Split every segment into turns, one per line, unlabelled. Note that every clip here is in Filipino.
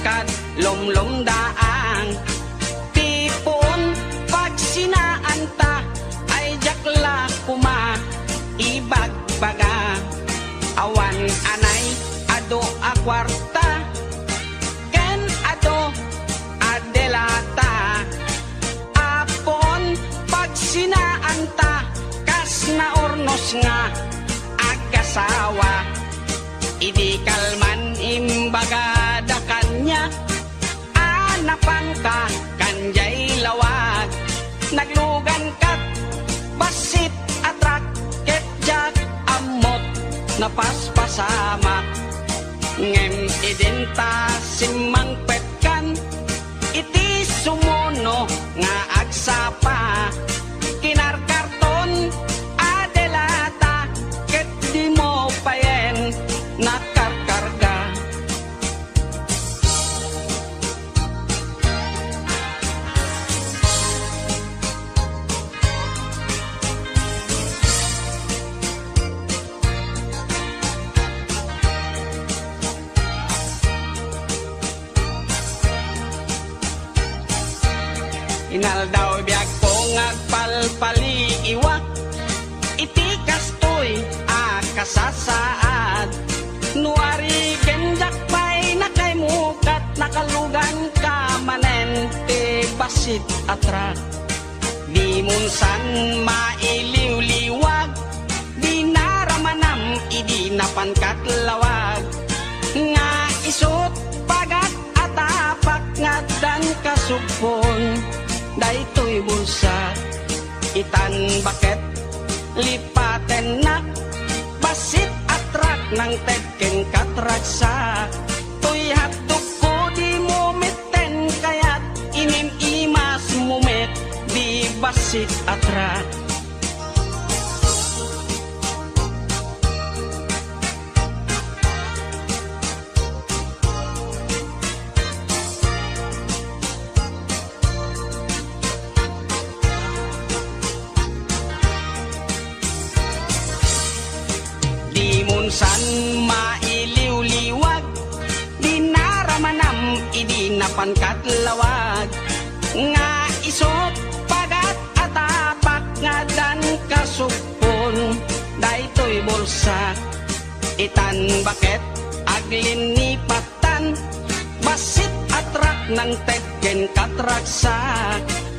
kad lumlum daang. Tipon pag sinaan ta ay jakla kuma ibagbaga. Awan anay ado a kwarta ken ado adelata. Apon pag sinaan ta kas na ornos nga agasawa. Idi kalman imbaga da kanya anapan ka kanjay lawag. Naglugan kat basit atrak ket jak amot napaspasama. Ngem identa simang petkan iti sumuno nga agsapa. Kinarkarton adelata ket di mo payen nakarkarga. Inaldaw biag ko ngagpalpali iwak iti kastoy kasasaad. Nuari genjak pay nakaymukat nakalugan ka manen te basit atrak. Di munsan mailiw-liwag di naramanam idi napankat lawag. Nga isot pagat atapak ngadan kasupon daytoy bulsa itan baket lipaten nak basit atrak nang tedken katraksa. Toy hatuk ko di mumiten kayat inim imas mumet di basit atrak. San mailiw-liwag di naramanam idi napankat lawag. Nga isot pagat atapak ngadan kasupon daytoy bulsa itan baket aglinipatan basit atrak nang tedken katraksa.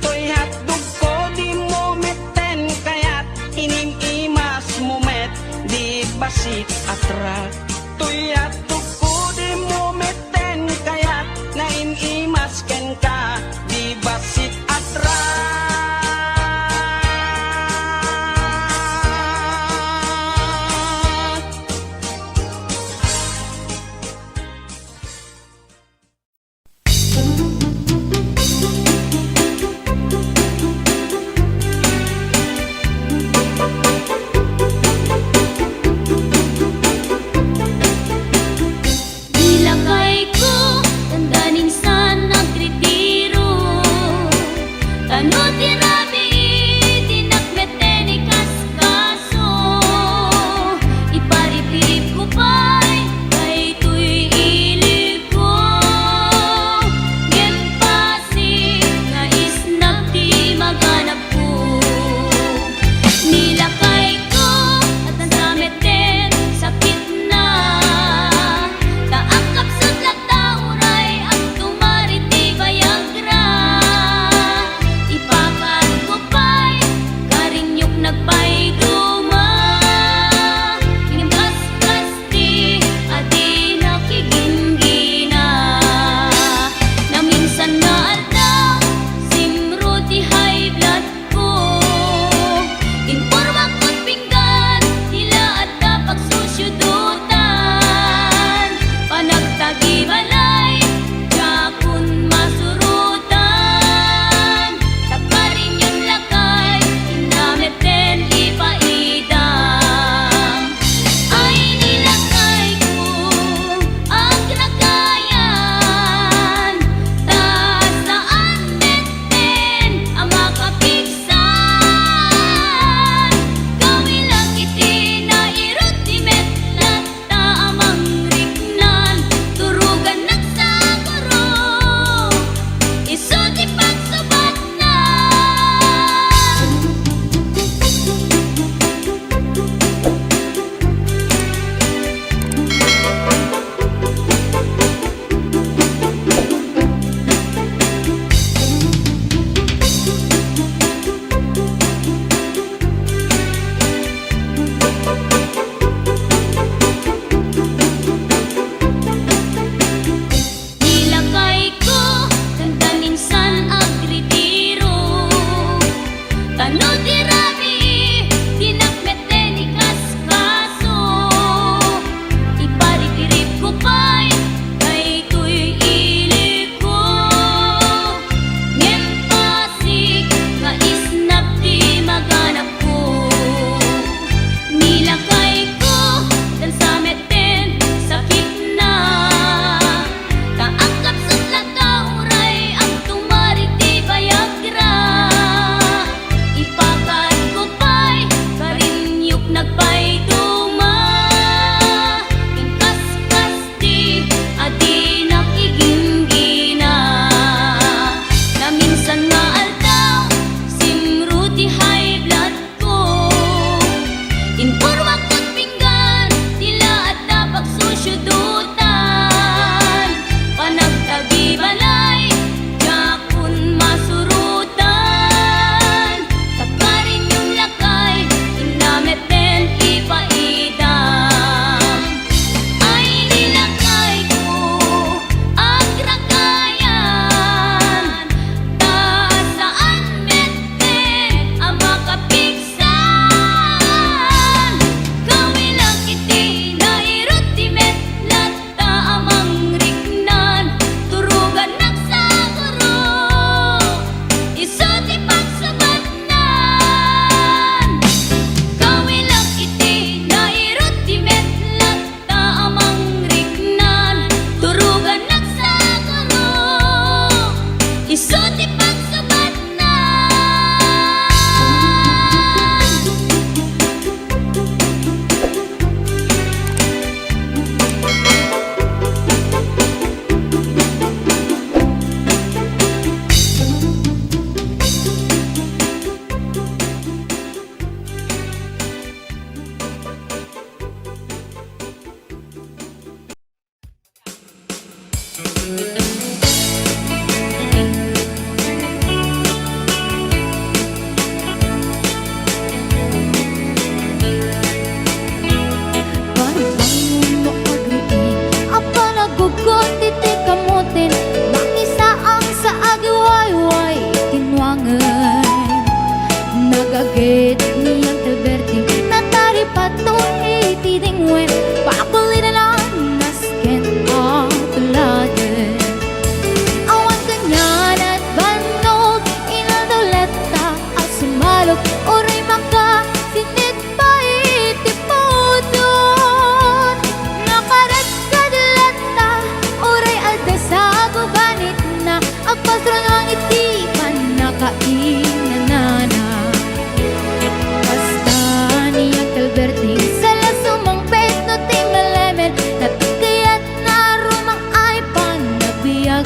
Toy hatdug ko di mumeten kayat inim imas mumet di basit atrak. Toy hatdug ko di mumeten kayat nain imas ken ka di basit atrak.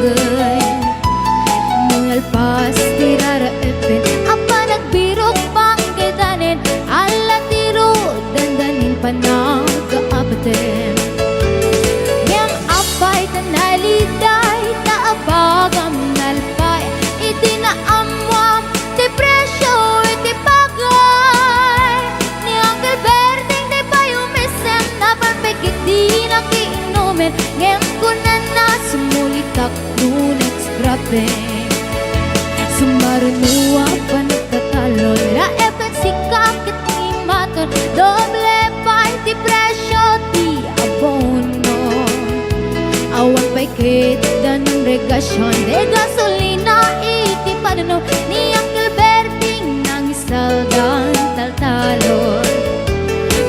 bagay. Malpas tirara epin apa nagbirok pang kedanin ala tiro dandanin panagkaabatin. Yang apay tanaliday taabagam nalpay iti naamwam ti presyo iti bagay. Ni Uncle Berting di pa yumisem na parpekit di nakiinumin ngayon ko na sumulitak nunit scrapping. Sumarunuwa panagkatalon la epet sikakit ni maton doble pay ti presyo ti abono. Awan pa'y kita ng regasyon de gasolina iti panuno ni Uncle Berting nang isaldan taltalon.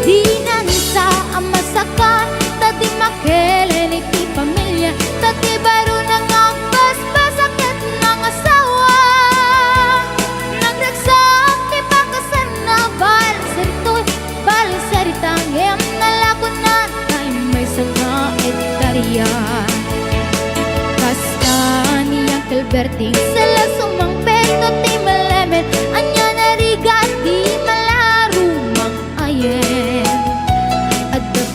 Di na nisa ang masakan tati makelen iti pamilya tati baro nang ang basbasakit ng asawa. Nagraksak ti pakasan na balseritoy balseritang em nalakunan ay may sanga etarya. Kasta ni Uncle Berting sala sumang peto ti malemen anya narigat di malarumang ayen. Adap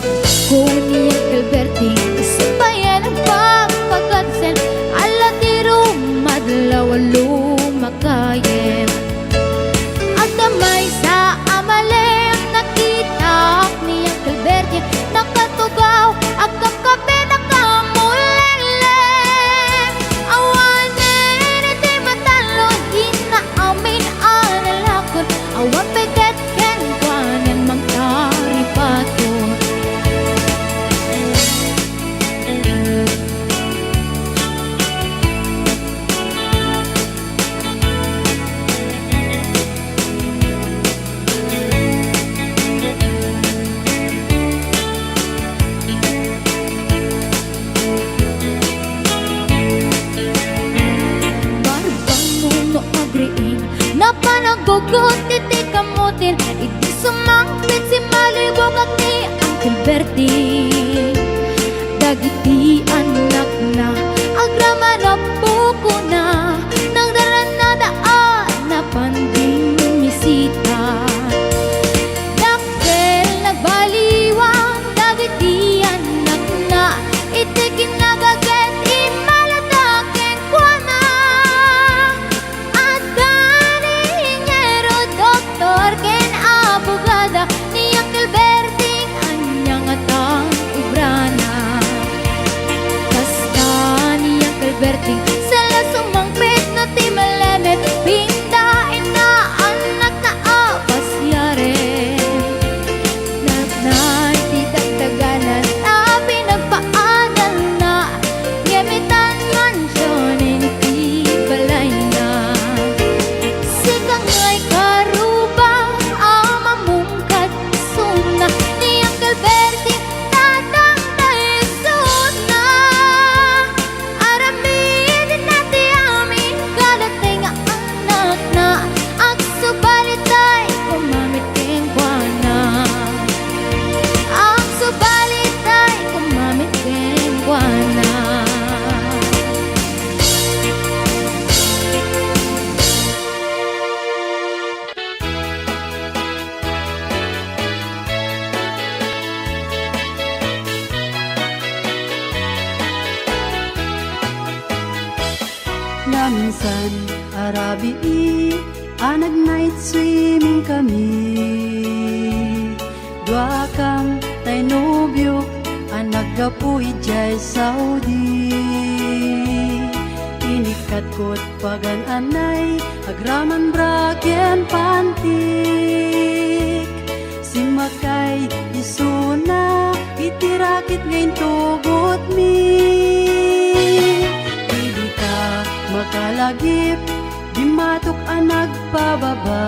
ko ni Uncle Berting isabayan ang pagpagatsen ala tiro madlaw lumakayem. At damay sa amalem nakita ni Uncle Berting nakatugaw agam kape nakamulelem. Awanen iti matalon di na amin analakon awan peget ken kwanen mangtaripato. Barbang muno agriin na panagugot iti kamutin iti sumangpit si malibog at ni Uncle Berting. Dagiti anak na agrama na puko na nagdaran na daan na panding misita. Dakkel nagbaliwang dagiti anak na iti kinagaget imalataken kwa na. At gani ingero doktor ken abogada ni Uncle Berting anyang atang ubrana. Kasta ni Uncle Berting sala sumangpit na ti malemet pindain na anak na apasyaren. Nagnay ti dagdaganan na pinagpaanan na gamitan mansyon iti balay na. Sikang ngay karubang amamungkat suna ni Uncle Berting tatang taisod na. Aramin nati amin kadating anak na ag subalitay kumamiting kwana. Ang subalitay kumamiting kwana.
Naminsan arabi anag night swimming kami. Dua kang tay nobyo anag gapu ijay Saudi. Inikat kot pagan anay agraman bragyan pantik. Simakay isuna itirakit ngayon tugot mi. Hindi ka makalagip di matok anag pababa.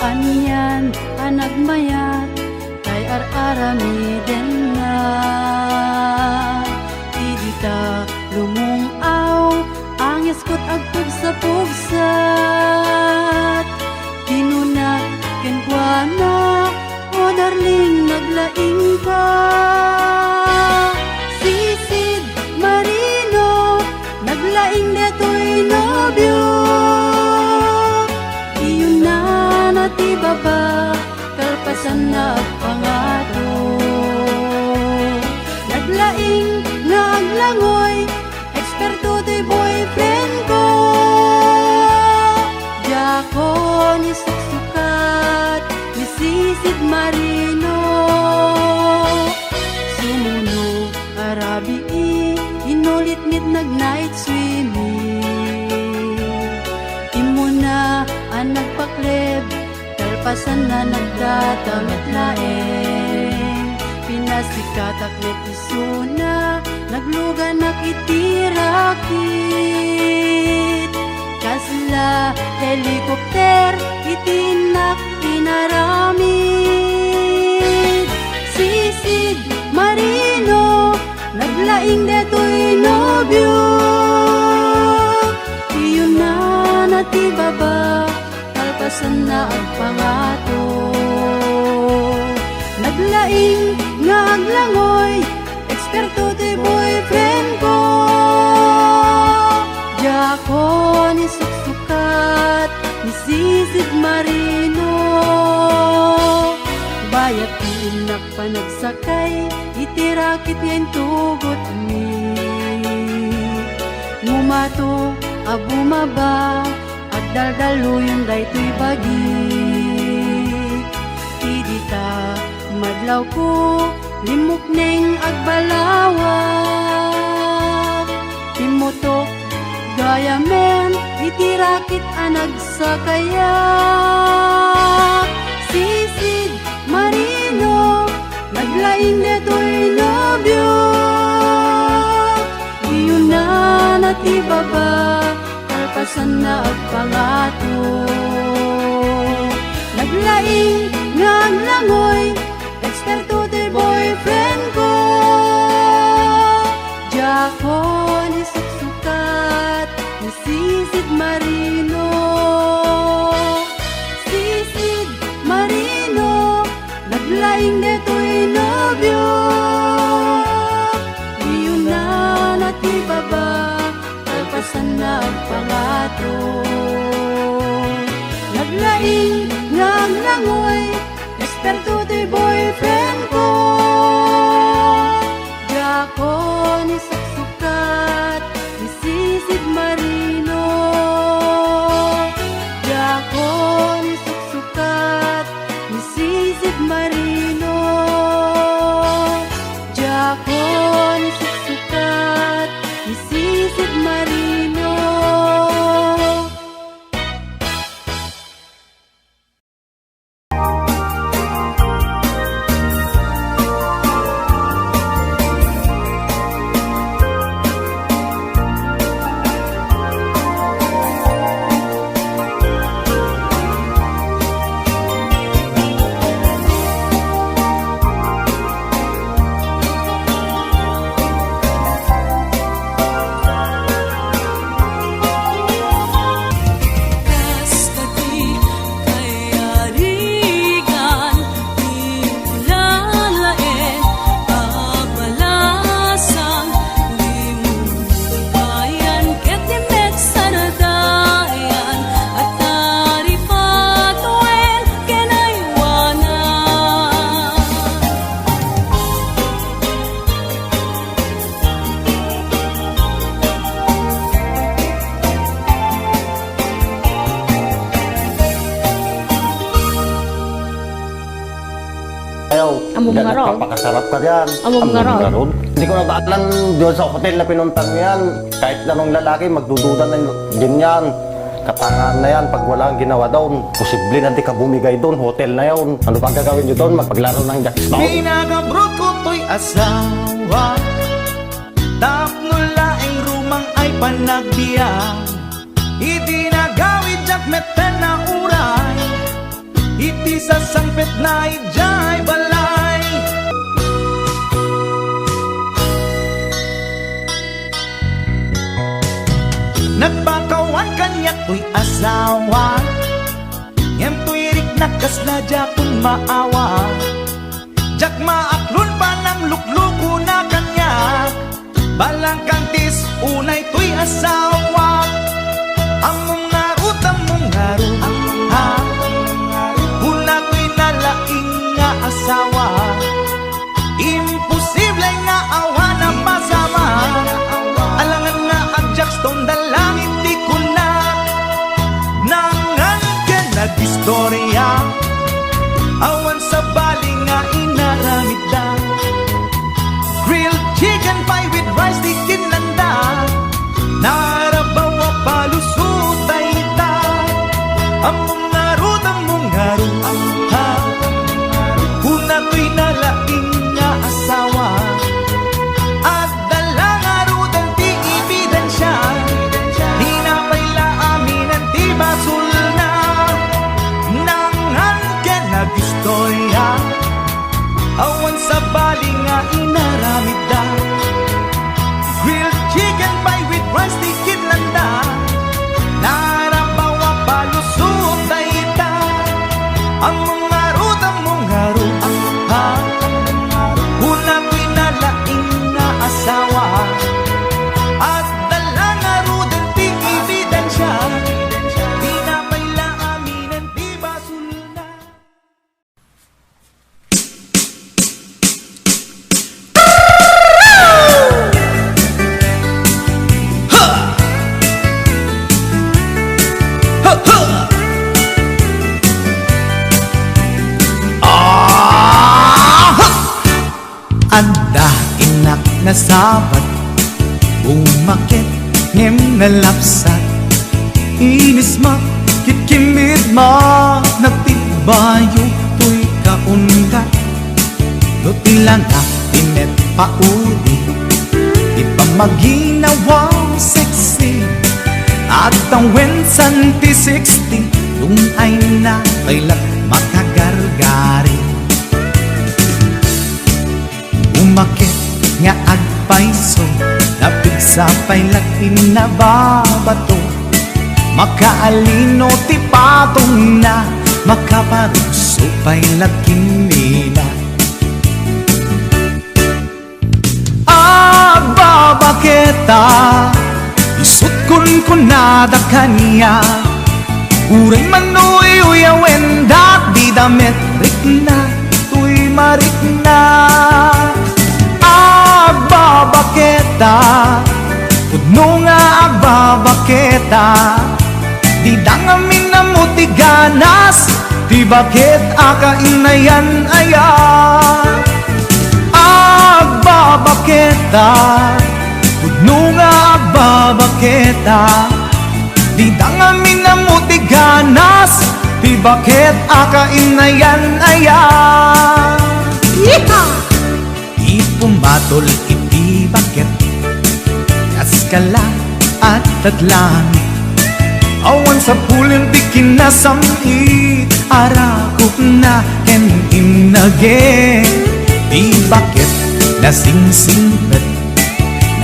Anyan anag mayat tay ar-arami den na. Hindi ta lumungaw ang iskot agtog sa pugsat. Tinuna kenkwana o darling naglaing ka. Sisid Maria Naglaing nga aglangoy, eksperto to'y boyfriend ko. Diyako ni suksukat, ni sisid marino. Sumuno arabi inulit mit nag-night swimming. Imo na ang nagpakleb, talpasan na nagdatamit laeng. Pinasikatak net isuna, nagluga nakitirakit. Kasla helikopter, itinak inaramid. Sisid marino, naglaing deto'y nobyo. Iyon na natibaba, talpasan na ang pangato. Naglaing nga aglangoy, eksperto to'y boyfriend ko. Diyako ni suksukat, ni sisid marino. Bayat inak pa nagsakay, itirakit ngayon tugot mi. Ngumato, abumaba, at daldaluyon dayto'y bagi. Idita, madlaw ko, limok neng agbalawak. Timutok, gaya men, itirakit anag sa kayak. Sisid marino, naglaing deto'y nobyo. Iyon na natibaba, talpasan na ang pangato. Naglaing nga aglangoy, eksperto to'y boyfriend ko. Diyako ni suksukat, ni sisid marino. Sisid marino, naglaing deto'y nobyo. Iyon na natibaba, talpasan na ang pangato. Naglaing nga aglangoy, eksperto to'y boyfriend ko. Diyako ni suksukat, ni sisid marino. Diyako ni suksukat, ni sisid marino. Diyako ni suksukat, ni sisid marino.
Among nga raw.
Napakasarap ka yan.
Among nga raw.
ron. Hindi ko nabaalan doon sa hotel na pinuntang yan. Kahit anong lalaki, magdududa na din yan. Katangaan na yan pag wala ang ginawa doon. Posible na di ka bumigay doon. Hotel na yun. Ano pa gagawin nyo doon? Magpaglaro ng jackstone?
Pinagabrot ko to'y asawa, tapno laing rumang ay panagbiya. Iti nagawid jak meten na uray, iti sa sangpet na ijay balay. Nagpakawan kanya to'y asawa, ngem to'y rik nakasladya kung maawa. Jak maaklon pa ng lukluko na kanya, balang kantis unay to'y asawa. Among ngarut, ha, una to'y nalaing nga asawa. Imposible nga awa na
sabat umakit ngem nalapsat inis makikimid nagtibayo tuy kaundat do tilang tinet paudi di pa maginawang sexy at ang wensan ti 60 yung ay na kailat makagargari umakit nga agpaiso napigsa pailat inababato makaalino ti patong na makaparuso pailat kinila agbabaketa isut kun nada kanya uray manoy uyawen dat di damit rikna tuy marikna agbabaketa pudno nga agbabaketa di dangamin na mutiganas di bakit akainayan aya agbabaketa pudno nga agbabaketa di dangamin na mutiganas di bakit akainayan aya di pumatol iti bakit kaskala at tatlangit awan sa pulin di kinasamit arakot na ken inage di bakit nasingsingpet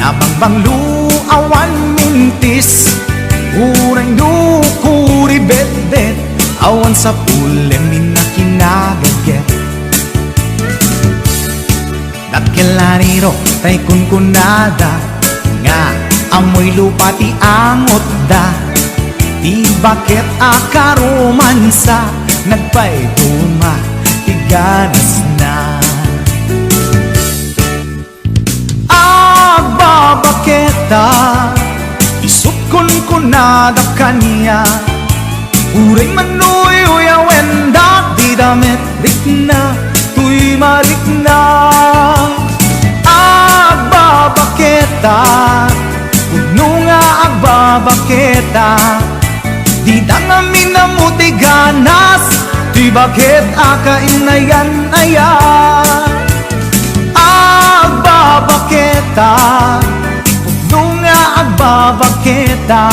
nabangbanglu awan mintis urang dukuri bet-bet awan sa pulin minakinagaget dakilariro tay kunkunada nga amoy lupa ti angot da di bakit akaromansa nagpaituma ti ganas na agbabaketa isut kunkunada kanya uray manoy uyawen da di damit rikna tuy marikna agbabaketa pudno nga agbabaketa di dangamin na mutiganas di bakit akainayan aya agbabaketa pudno nga agbabaketa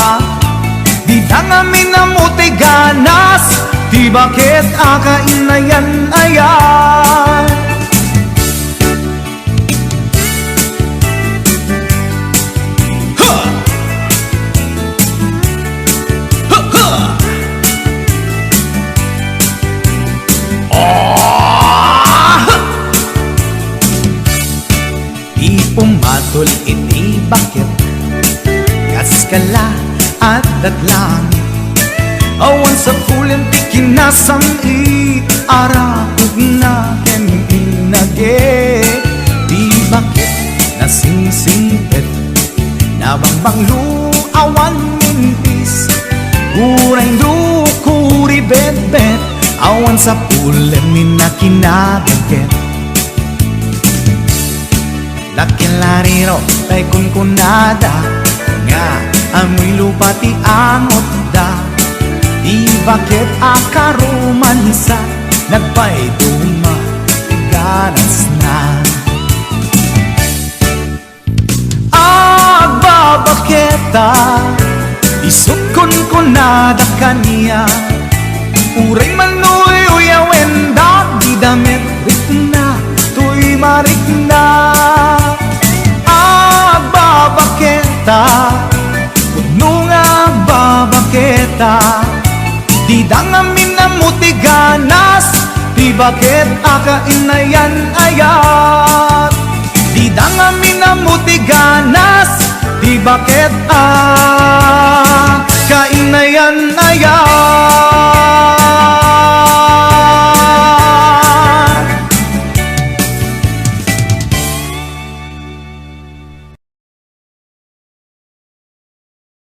di dangamin na mutiganas di bakit akainayan aya pumatol iti bakit kaskala at datlangit awan sa pulin ti kinasamit arakot na ken inage di bakit nasingsingpet nabangbanglu awan mintis uray dukuri bet-bet awan sa pulin minakinagaget lakilariro tay kunkunada nga amoy lupa ti angot da di bakit akaromansa nagpaituma ganas na agbabaketa isut kunkunada kanya uray manoy uyawen da di damit rikna tuy marikna agbabaketa pudno nga agbabaketa di dangamin na mutiganas di bakit akainayan ayat di dangamin na mutiganas di bakit